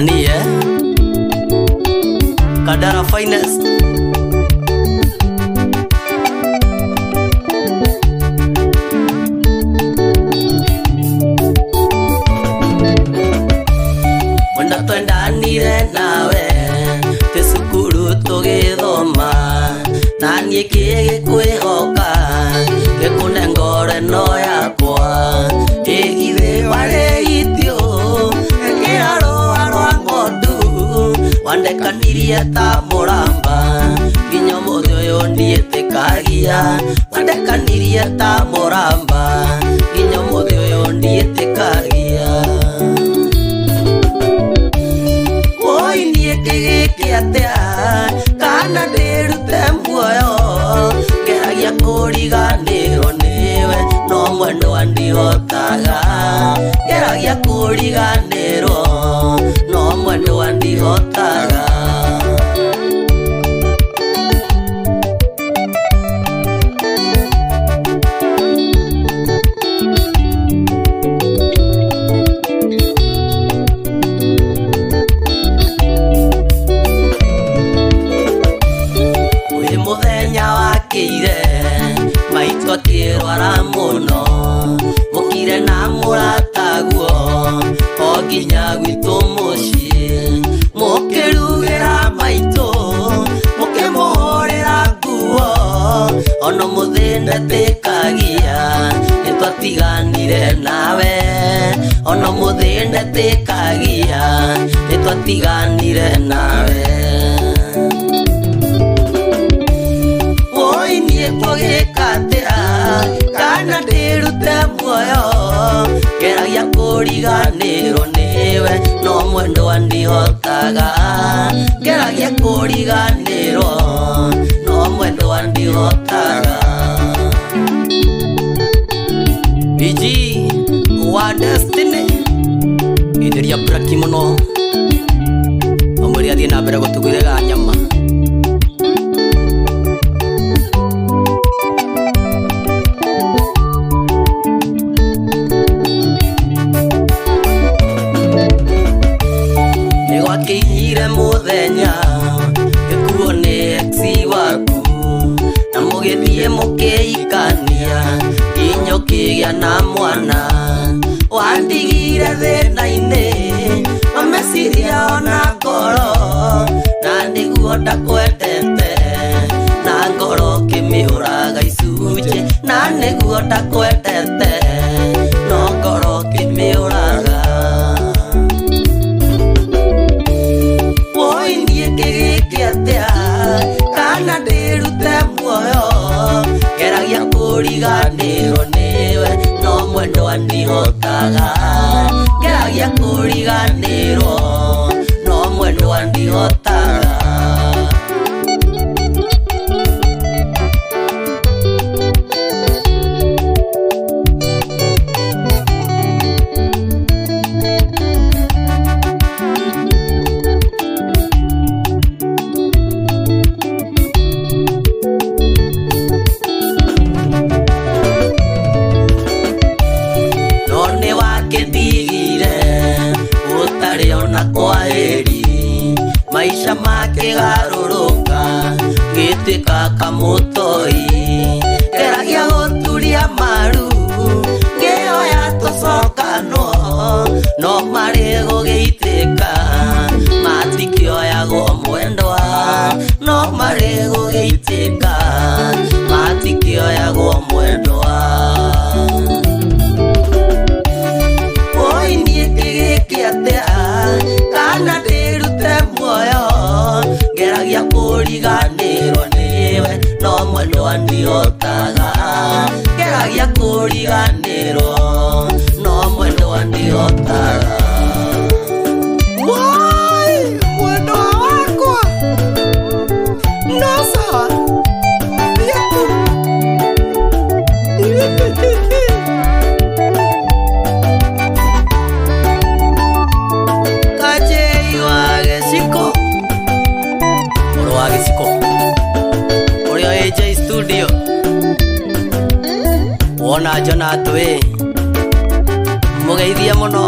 Nani Kadara Finest. Mwenda twendanire nawe Tesukuru tugithoma Nanie kigikwihoka Gikune ngoreno yakwa Igithe wareitio Ekirarua rwa ng'ondu Wandekanirie ta muramba Nginya muthi uyu ndietikagia Wandekanirie ta muramba Nginya muthi uyu ndietikagia Oi nie kigiki atia Kana ndirute muoyo Ngeragia kuriganirwo niwe No mwendwa ndihotaga Ngeragia kuriganirwo No mwendwa ndihotaga Maitwo tirwara muno Mukire na murataguo O nginya gwitu mucii Mukirugira maitũ Mukimuhũrĩra nguo Ono muthi ndetĩkagia Nĩtwatiganire nawe Ono muthi ndetĩkagia Nĩtwatiganire nawe Kugikatira Kana ndirute muoyo Ngeragia kuriganirwo niwe No mwendwa ndihotaga Ngeragia kuriganirwo No mwendwa ndihotaga Iji wa Destiny Ithiria braki muno Omuri athie na mbere gutugwirega nyama Kinyire muthenya Gikuo ni ex waku Na mugithie mukiikania Inyo kigia na mwana Wandigire thina-ini Mameciria ona ngoro Na niguo ndakwendete Na ngoro kimiuraga icunje Na niguo ndakwendete No ngoro kimiuraga Kana ndirute muoyo Ngeragia kuriganirwo niwe No mwendwa ndihotaga Ngeragia kuriganirwo No mwendwa ndihotaga Maisha makigaruruka Gitika kamutoi Ngeragia guturia maru Ngioya tucokano No mari gugiitika Matikioyagwo mwendwa No mari gugiitika Matikioyagwo mwendwa Oi nie kigiki atia Kana ndirute muoyo Ngeragia kuriganirwo niwe No mwendwa ndihotaga Ngeragia kuriganirwo No mwendwa ndihotaga Woi mwendwa wakwa No sawa Kajei wa Gĩciko Mũrũ wa Gĩciko Ũrĩa AJ Studio Wona Jonathan Mugeithie mũno